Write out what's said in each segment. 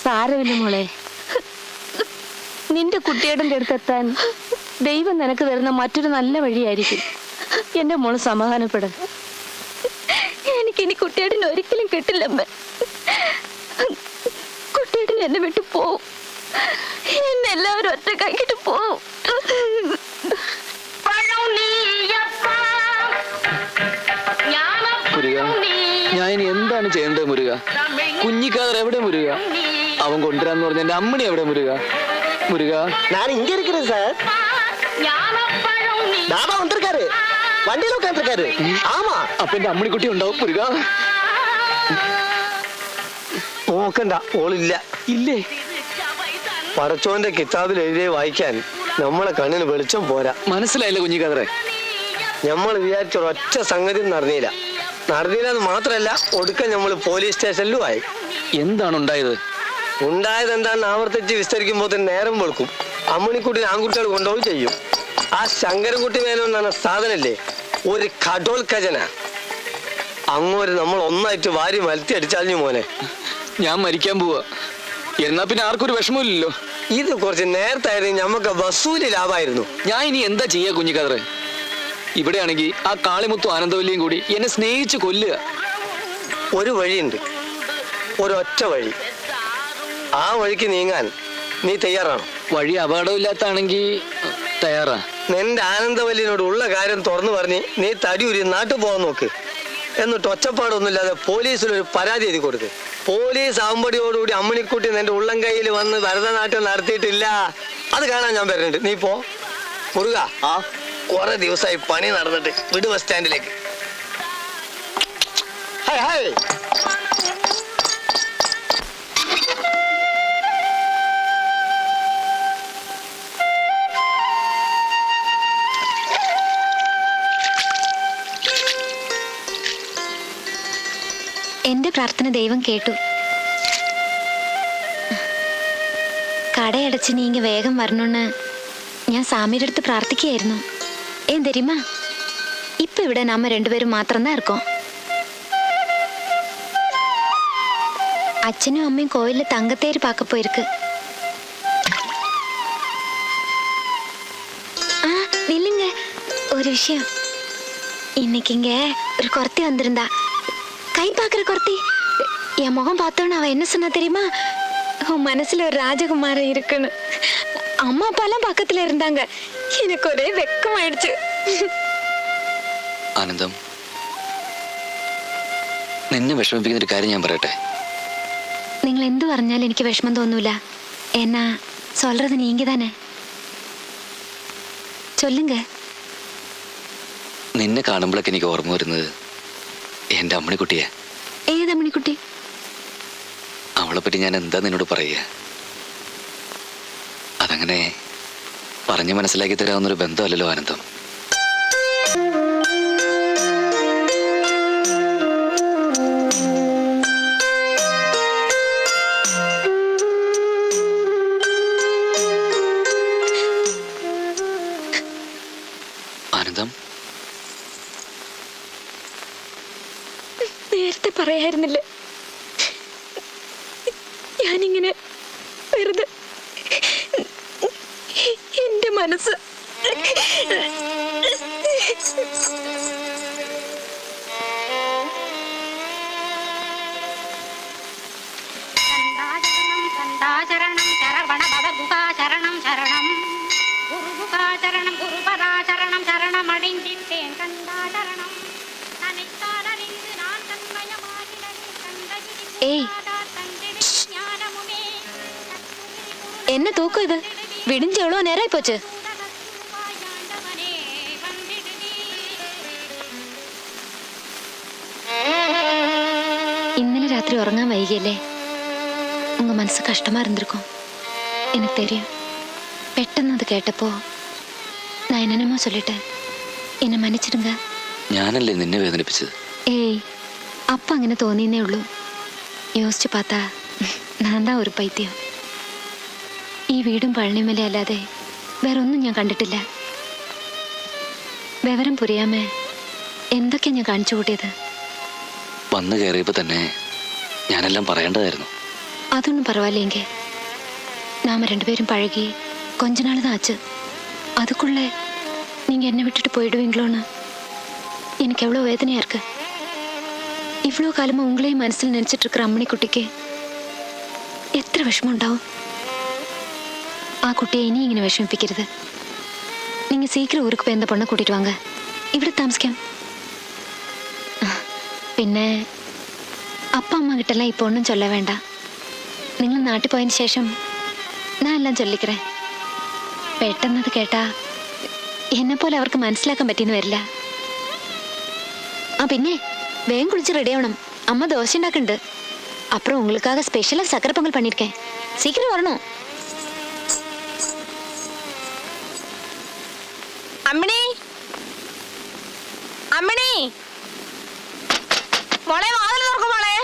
സാരമില്ല മോളെ, നിന്റെ കുട്ടിയുടെ അടുത്തെത്താൻ ദൈവം നിനക്ക് തരുന്ന മറ്റൊരു നല്ല വഴിയായിരിക്കും. എന്റെ മോള് സമാധാനപ്പെടും. എനിക്കിനി കുട്ടിയേട്ടൻ ഒരിക്കലും കിട്ടില്ലമ്മ. കുട്ടിയേട്ടൻ എന്നെ വിട്ടു പോവും. എന്നെ എല്ലാവരും ഒറ്റക്കാക്കിട്ട് പോവും. മുരുക, ഞാൻ ഇനി എന്താണ് ചെയ്യേണ്ടത് മുരുക? കുഞ്ഞിക്കാതർ എവിടെ മുരുക? അവൻ കൊണ്ടുവരാന്ന് പറഞ്ഞ എന്റെ അമ്മണി എവിടെ മുരുക? മുരുക, நான் இங்க இருக்கிறேன் சார். தாபா வந்திருக்காரு, வண்டியில உட்காந்துருக்காரு. ஆமா, അപ്പൊ എന്റെ അമ്മണിക്കുട്ടി ഉണ്ടാവും മുരുക. നോക്കണ്ട, ഓളില്ല. ഇല്ലേ? പടച്ചോന്റെ കിതാബിൽ എഴുതിയ വായിക്കാൻ നമ്മളെ കണ്ണിന് വെളിച്ചം പോരാ. മനസ്സിലായില്ല കുഞ്ഞിക്കാതറെ. നമ്മൾ വിചാരിച്ച ഒറ്റ സംഗതി നടന്നില്ലെന്ന് മാത്രല്ല, ഒടുക്കം നമ്മൾ പോലീസ് സ്റ്റേഷനിലും ആയി. എന്താണ് ഉണ്ടായത്? ഉണ്ടായത് എന്താണെന്ന് ആവർത്തിച്ച് വിസ്തരിക്കുമ്പോ തന്നെ നേരം വെളുക്കും. അമ്മണിക്കുട്ടിനെ ആൺകുട്ടികൾ കൊണ്ടുപോയി ചെയ്യും. ആ ശങ്കരൻകുട്ടി മേനോൻ എന്ന് പറഞ്ഞ സാധനല്ലേ, ഒരു കടോൽ ഖജന. അങ്ങോട്ട് നമ്മൾ ഒന്നായിട്ട് വാരി മലത്തി അടിച്ചാലിഞ്ഞു മോനെ. ഞാൻ മരിക്കാൻ പോവാ. എന്നാ പിന്നെ ആർക്കൊരു വിഷമമില്ലല്ലോ. ഇത് കുറച്ച് നേരത്തെ ആയിരുന്നു, ഞമ്മക്ക് വസൂലി ലാഭമായിരുന്നു. ഞാൻ ഇനി എന്താ ചെയ്യാ കുഞ്ഞിക്കാതറെ? ഇവിടെയാണെങ്കിൽ ആ കാളിമുത്തു ആനന്ദവല്ലിയും കൂടി എന്നെ സ്നേഹിച്ച് കൊല്ലുക. ഒരു വഴിയുണ്ട്, ഒരൊറ്റ വഴി. ആ വഴിക്ക് നീങ്ങാൻ നീ തയ്യാറാണോ? വഴി അപകടമില്ലാത്താണെങ്കിൽ തയ്യാറാ. നിന്റെ ആനന്ദവല്ലിനോട് ഉള്ള കാര്യം തുറന്നു പറഞ്ഞ് നീ തടിയൂരി നാട്ടിൽ പോകാൻ നോക്ക്. എന്നിട്ട് ഒച്ചപ്പാടൊന്നുമില്ലാതെ പോലീസിലൊരു പരാതി എഴുതി കൊടുക്ക്. പോലീസ് ആവുമ്പടിയോടുകൂടി അമ്മണിക്കുട്ടി നിന്റെ ഉള്ളം കയ്യിൽ വന്ന് ഭരതനാട്യം നടത്തിയിട്ടില്ല, അത് കാണാൻ ഞാൻ വരുന്നുണ്ട്. നീ പോ മുരുക. കുറെ ദിവസമായി പണി നടന്നിട്ട് വിട് ബസ് സ്റ്റാൻഡിലേക്ക്. Hi hi. എന്റെ പ്രാർത്ഥന ദൈവം കേട്ടു. കടയടച്ച് നീங்க വേഗം വരണമെന്ന് ഞാൻ സാമിയുടെ അടുത്ത് പ്രാർത്ഥിക്കുകയായിരുന്നു. ஏன் தெரியுமா, இப்ப ഇവിടെ நாம 2 பேரும் மாத்திரம்தான் இருக்கோம். அச்சனும் அம்மையும் கோயில்ல தங்கத்தேர் பார்க்க போயிருக்கு. நில்லுங்க, ஒரு விஷயம். இன்னைக்கு இங்க ஒரு குர்த்தி வந்திருந்தா, கை பாக்குற குர்த்தி. என் முகம் பார்த்தோன்னு அவ என்ன சொன்னா தெரியுமா, உன் மனசுல ஒரு ராஜகுமாரன் இருக்குன்னு. அம்மா அப்பாலாம் பக்கத்துல இருந்தாங்க. எனக்கு ஒரே வெக்கமாயிடுச்சு. ആനന്ദം, നിന്നെ വിഷമിപ്പിക്കുന്ന ഒരു കാര്യം ഞാൻ പറയട്ടെ. നിങ്ങൾ എന്ത് പറഞ്ഞാലും എനിക്ക് വിഷമം തോന്നൂല. എന്നാ சொல்றது நீங்க தானே, சொல்லுங்க. നിന്നെ കാണുമ്പോഴൊക്കെ എനിക്ക് ഓർമ്മ വരുന്നത് എന്റെ അമ്മണിക്കുട്ടിയെ. ഏത് അമ്മണിക്കുട്ടി? അവളെ പറ്റി ഞാൻ എന്താ നിന്നോട് പറയുക? അതങ്ങനെ പറഞ്ഞ് മനസ്സിലാക്കി തരാവുന്നൊരു ബന്ധമല്ലല്ലോ ആനന്ദം. ആനന്ദം, നേരത്തെ പറയായിരുന്നില്ല. ഞാനിങ്ങനെ വെറുതെ എന്റെ മനസ്സ് ഏയ്, என்ன தூக்கம் இது? விடிஞ்சு எவ்வளவு நேரம் போச்சு. ഇന്നലെ രാത്രി ഉറങ്ങാൻ വൈകിയല്ലേ, ഉங்க മനസ്സ് കഷ്ടമാ ഇരുந்திருக்கும். எனக்கு தெரியும். പെട്ടെന്ന് അത് കേട്ടപ്പോ ഞാൻ என்னமோ சொல்லிட்டேன். എന്നെ മன்னிச்சிடுங்க. ഞാനല്ലേ നിന്നെ വേദനിപ്പിച്ചത്? ഏയ്, അപ്പൊ അങ്ങനെ തോന്നിയെന്നേ ഉള്ളൂ. യോസിച്ചു പാത്താ ഞാൻ താ ഒരു പൈത്യം. ഈ വീടും പഴനിമല അല്ലാതെ വേറൊന്നും ഞാൻ കണ്ടിട്ടില്ല. വിവരം പുരിയാമേ എന്തൊക്കെയാ ഞാൻ കാണിച്ചു കൂട്ടിയത്. വന്നു കയറിയപ്പോ തന്നെ ഞാനെല്ലാം പറയേണ്ടതായിരുന്നു. அதொன்னும் பரவாயில்லைங்க. நாம 2 பேரும் பழகி கொஞ்ச நாள் தான் ஆச்சு. அதுக்குள்ள நீங்க என்னை விட்டுட்டு போயிடுவீங்களோன்னு எனக்கு எவ்வளோ வேதனையா இருக்கு. இவ்வளோ காலமா உங்களையும் மனசில் நினைச்சிட்டு இருக்கிற அம்மணி குட்டிக்கு എത്ര വിഷമം ഉണ്ടാവും. ആ കുട്ടിയെ ഇനി ഇങ്ങനെ വിഷമിപ്പിക്കരുത്. നിങ്ങൾ സീക്കിരം ഊருக்கு പോയി എന്താ പൊണ്ണെ കൂട്ടിട്ട് വാങ്ങ. ഇവിടെ താമസിക്കാം. പിന്നെ അപ്പ അമ്മ കിട്ടല്ല ഇപ്പൊ ഒന്നും ചൊല്ല വേണ്ട. നിങ്ങൾ നാട്ടിൽ പോയതിന് ശേഷം ഞാൻ എല്ലാം ചൊല്ലിക്കറേ. പെട്ടെന്നത് കേട്ടാ എന്നെ പോലെ അവർക്ക് മനസ്സിലാക്കാൻ പറ്റിയെന്ന് വരില്ല. ആ പിന്നെ വേഗം കുളിച്ച് റെഡി ആവണം. അമ്മ ദോശ ഉണ്ടാക്കുന്നുണ്ട്. அப்புறம் உங்களுக்காக ஸ்பெஷலா சக்கரை பொங்கல் பண்ணிருக்கேன். சீக்கிரம் வரணும். അമ്മിണി, അമ്മിണി, മോളെ വാതിൽ തുറക്കും. മോളെ,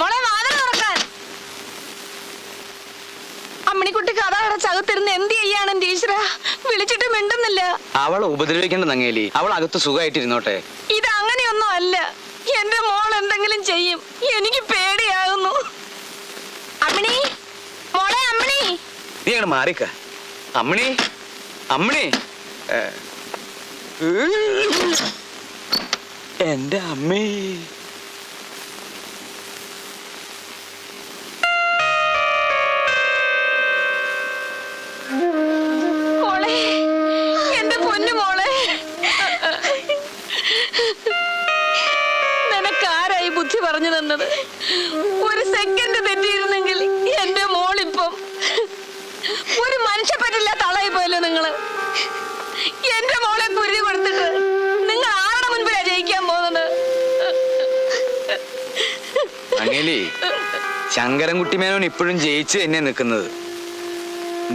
മോളെ വാതിൽ തുറക്കാൻ. അമ്മിണിക്കുട്ടിക്ക് അതാ അടച്ചകത്തിരുന്ന് എന്ത് ചെയ്യാണ് എന്റെ ഈശ്വര? വിളിച്ചിട്ട് മിണ്ടുന്നില്ല. അവളെ ഉപദ്രവിക്കേണ്ട നങ്ങേലി, അവൾ അകത്ത് സുഖമായിട്ടിരുന്നോട്ടെ. ഇത് അങ്ങനെയൊന്നും അല്ല. എന്റെ മോൾ എന്തെങ്കിലും ചെയ്യും. എനിക്ക് പേടിയാകുന്നു. അമ്മിണി, മോളെ അമ്മിണി. നീ അങ്ങോട്ട് മാറിക്ക. അമ്മിണി, അമ്മിണി. എന്റെ അമ്മേ. മോളെ, എന്റെ പൊന്നു മോളെ. നിനക്കാരായി ബുദ്ധി പറഞ്ഞു തന്നത്? ഒരു സെക്കൻഡ് തെറ്റിയിരുന്നെങ്കിൽ എന്റെ മോളിപ്പം ഒരു മനുഷ്യ പറ്റില്ല തളയി പോയല്ലോ നിങ്ങള്. എന്റെ മോളെ കുരുതി കൊടുത്തിട്ട് നിങ്ങൾ ആരുടെ മുൻപിലാ ജയിക്കാൻ പോകുന്നത്? അങ്ങേലി, ശങ്കരൻകുട്ടി മേനോൻ ഇപ്പോഴും ജയിച്ച് തന്നെ നിൽക്കുന്നത്.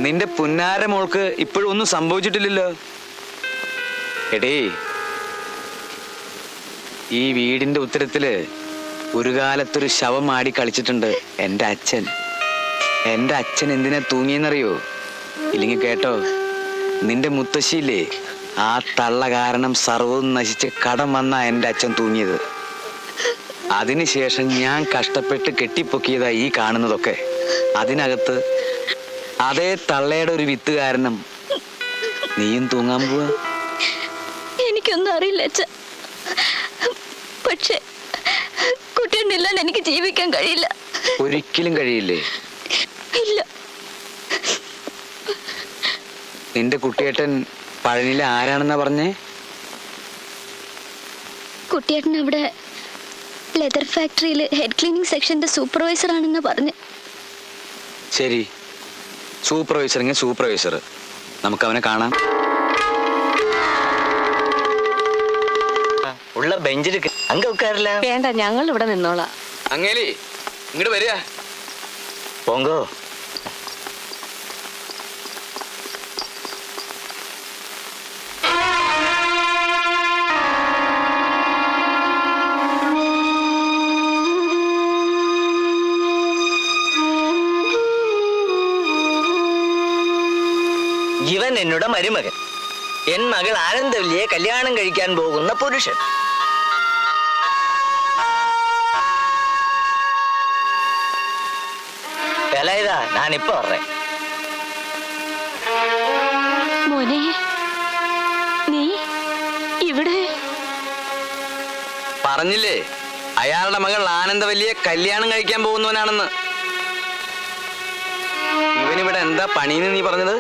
നിന്റെ പുന്നാര മോൾക്ക് ഇപ്പോഴും ഒന്നും സംഭവിച്ചിട്ടില്ലല്ലോ. എടേ, ഈ വീടിന്റെ ഉത്തരത്തില് ഒരു കാലത്തൊരു ശവം ആടി കളിച്ചിട്ടുണ്ട് എന്റെ അച്ഛൻ. എന്റെ അച്ഛൻ എന്തിനാ തൂങ്ങിയെന്നറിയോ? ഇല്ലെങ്കിൽ കേട്ടോ, നിന്റെ മുത്തശ്ശിയില്ലേ, ആ തള്ള കാരണം സർവ്വവും നശിച്ച് കടം വന്നാ എന്റെ അച്ഛൻ തൂങ്ങിയത്. അതിനുശേഷം ഞാൻ കഷ്ടപ്പെട്ട് കെട്ടിപ്പൊക്കിയതാ ഈ കാണുന്നതൊക്കെ. അതിനകത്ത് അതേ തള്ളയുടെ ഒരു വിത്ത് കാരണം നീയും തൂങ്ങാൻ പോവാ. എനിക്കൊന്നും അറിയില്ല അച്ഛാ. പക്ഷേ കുട്ടിയുണ്ടില്ലാണ്ട് എനിക്ക് ജീവിക്കാൻ കഴിയില്ല. ഒരിക്കലും കഴിയില്ലേ? ഇല്ല. നിന്റെ കുട്ടിയേട്ടൻ പഴനിയിലെ ആരാണെന്നാ പറഞ്ഞേ? കുട്ടിയേട്ടൻ അവിടെ ലെതർ ഫാക്ടറിയിൽ ഹെഡ് ക്ലീനിങ് സെക്ഷന്റെ സൂപ്പർവൈസർ ആണെന്ന് പറഞ്ഞു. ശരി, സൂപ്പർവൈസറെങ്കിൽ സൂപ്പർവൈസർ. നമുക്ക് അവനെ കാണാം. ഉള്ള ബെഞ്ചിൽ അങ്ക ഉட்காரல. വേണ്ട, ഞങ്ങൾ ഇവിടെ നിന്നോളാം. അങ്ങേലി, ഇങ്ങോട്ട് വരിക. പോങ്കോ. ഇവൻ എന്നോട് മരുമകൻ. എൻ മകൾ ആനന്ദവല്ലിയെ കല്യാണം കഴിക്കാൻ പോകുന്ന പുരുഷൻ. ഇതാ ഞാനിപ്പോ പറഞ്ഞേ. മോനെ, നീ ഇവിടെ? പറഞ്ഞില്ലേ, അയാളുടെ മകൾ ആനന്ദവല്ലിയെ കല്യാണം കഴിക്കാൻ പോകുന്നവനാണെന്ന്. ഇവനിവിടെ എന്താ പണിന്ന് നീ പറഞ്ഞത്?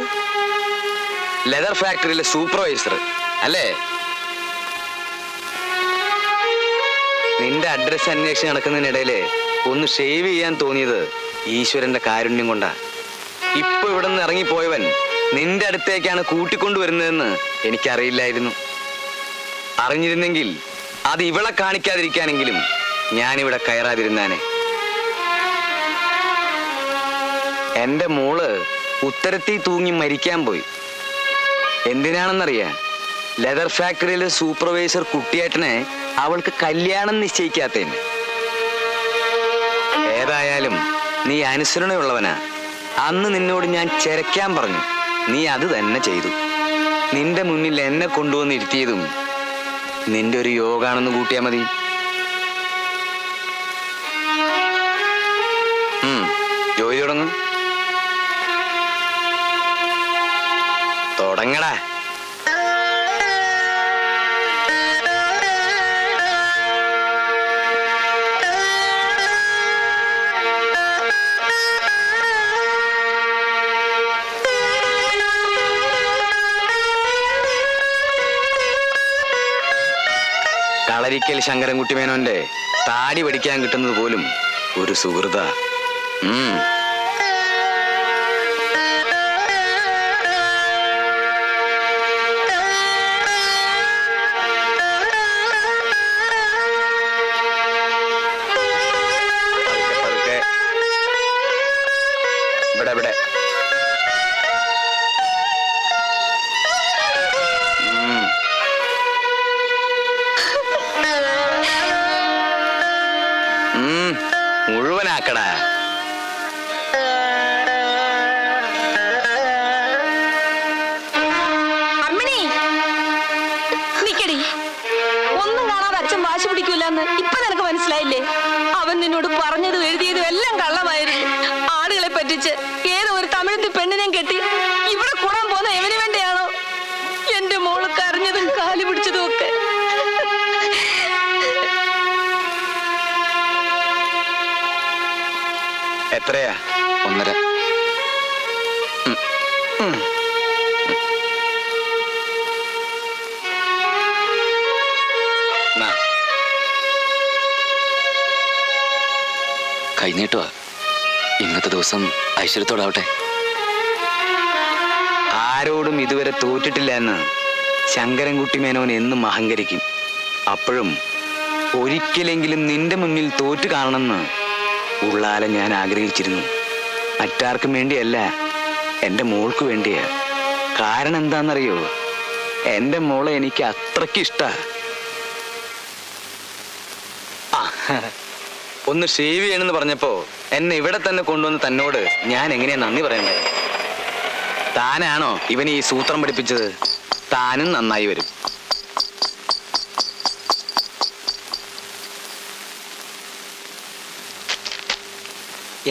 ലെതർ ഫാക്ടറിയിലെ സൂപ്പർവൈസർ അല്ലേ? നിന്റെ അഡ്രസ് അന്വേഷിച്ച് നടക്കുന്നതിനിടയില് ഒന്ന് ഷേവ് ചെയ്യാൻ തോന്നിയത് ഈശ്വരന്റെ കാരുണ്യം കൊണ്ടാ. ഇപ്പൊ ഇവിടെ നിന്ന് ഇറങ്ങിപ്പോയവൻ നിന്റെ അടുത്തേക്കാണ് കൂട്ടിക്കൊണ്ടുവരുന്നതെന്ന് എനിക്കറിയില്ലായിരുന്നു. അറിഞ്ഞിരുന്നെങ്കിൽ അത് ഇവളെ കാണിക്കാതിരിക്കാനെങ്കിലും ഞാനിവിടെ കയറാതിരുന്നാനെ. എന്റെ മോള് ഉത്തരത്തിൽ തൂങ്ങി മരിക്കാൻ പോയി. എന്തിനാണെന്നറിയാം? ലെതർ ഫാക്ടറിയിലെ സൂപ്പർവൈസർ കുട്ടിയേട്ടനെ അവൾക്ക് കല്യാണം നിശ്ചയിക്കാത്തതിന്. ഏതായാലും നീ അനുസരണയുള്ളവനാ. അന്ന് നിന്നോട് ഞാൻ ചെരക്കാൻ പറഞ്ഞു, നീ അത് തന്നെ ചെയ്തു. നിന്റെ മുന്നിൽ എന്നെ കൊണ്ടുവന്നിരുത്തിയതും നിന്റെ ഒരു യോഗാണെന്ന് കൂട്ടിയാ മതി. തുടങ്ങും. തുടങ്ങടാ. കളരിക്കൽ ശങ്കരൻകുട്ടി മേനോന്റെ താടി പഠിക്കാൻ കിട്ടുന്നത് പോലും ഒരു സുഹൃത. ഇവിടെ മുഴുവനാക്കടാ. അമ്മിണി നിക്കടി. ഒന്നും കാണാതെ അച്ഛൻ വാശി പിടിക്കൂലെന്ന് ഇപ്പൊ നിനക്ക് മനസ്സിലായില്ലേ? അവൻ നിന്നോട് പറഞ്ഞതും എഴുതിയതും എല്ലാം കള്ളമായിരുന്നു. ആടുകളെ പറ്റിച്ച് ഏതോ ഒരു തമിഴത്തി പെണ്ണിനെയും കെട്ടി ഇവിടെ കൂടാൻ പോകുന്ന എവന് വേണ്ടിയാണോ എന്റെ മോള് കരഞ്ഞതും കാലു പിടിച്ചതും ഒക്കെ? എത്രയാ? 1.5. കൈനീട്ടുവാ. ഇന്നത്തെ ദിവസം ഐശ്വര്യത്തോടാവട്ടെ. ആരോടും ഇതുവരെ തോറ്റിട്ടില്ല എന്ന് ശങ്കരൻകുട്ടി മേനോൻ എന്നും അഹങ്കരിക്കും. അപ്പോഴും ഒരിക്കലെങ്കിലും നിന്റെ മുന്നിൽ തോറ്റു കാണണമെന്ന് ഉള്ളാലെ ഞാൻ ആഗ്രഹിച്ചിരുന്നു. മറ്റാർക്കും വേണ്ടിയല്ല, എൻ്റെ മോൾക്ക് വേണ്ടിയാ. കാരണം എന്താണെന്നറിയോ? എൻ്റെ മോളെ എനിക്ക് അത്രയ്ക്ക് ഇഷ്ടാ. ഒന്ന് ഷേവ് ചെയ്യണമെന്ന് പറഞ്ഞപ്പോ എന്നെ ഇവിടെ തന്നെ കൊണ്ടുവന്ന് തന്നോട് ഞാൻ എങ്ങനെയാ നന്ദി പറയണ്ടേ? താനാണോ ഇവന് ഈ സൂത്രം പഠിപ്പിച്ചത്? താനും നന്നായി വരും.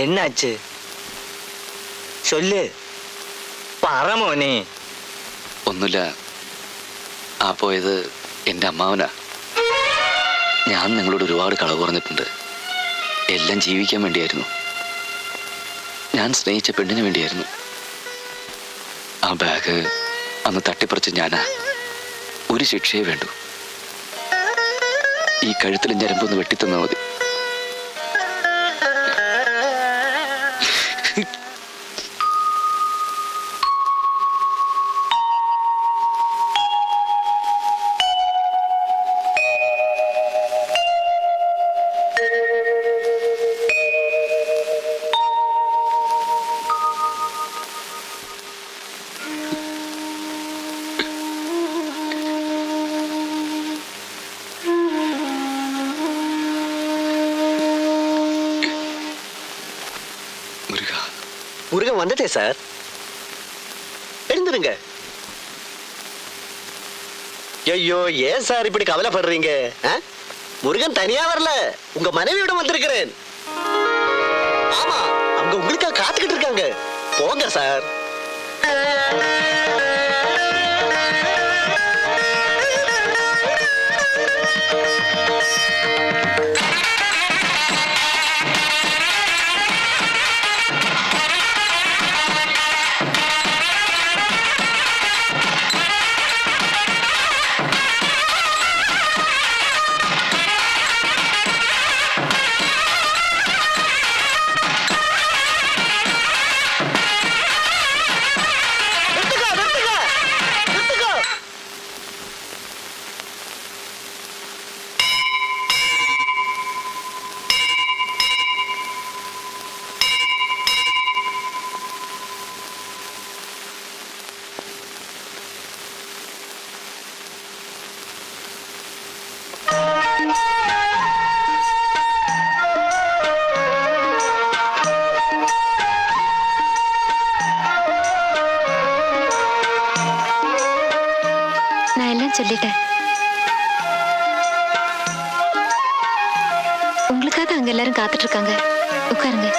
എന്നാച്ച് ചൊല്ല്, പറ മോനെ. ഒന്നുമില്ല. ആ പോയത് എൻ്റെ അമ്മാവനാ. ഞാൻ നിങ്ങളോട് ഒരുപാട് കളവ് പറഞ്ഞിട്ടുണ്ട്. എല്ലാം ജീവിക്കാൻ വേണ്ടിയായിരുന്നു. ഞാൻ സ്നേഹിച്ച പെണ്ണിന് വേണ്ടിയായിരുന്നു. ആ ബാഗ് അന്ന് തട്ടിപ്പറിച്ച് ഞാനാ. ഒരു ശിക്ഷയെ വേണ്ടു. ഈ കഴുത്തിൽ ഞരമ്പൊന്ന് വെട്ടിത്തന്നാ മതി. முருகன் வந்துட்டே சார். எழுந்துருங்க. ஐயோ, ஏன் சார் இப்படி கவலைப்படுறீங்க? முருகன் தனியா வரல, உங்க மனைவியோட வந்திருக்கிறேன். ஆமா, அவங்க உங்களுக்காக காத்துக்கிட்டு இருக்காங்க. போங்க சார். சொல்லிட்டேன். உங்களுக்காக அங்க எல்லாரும் காத்துட்டு இருக்காங்க. உட்காருங்க.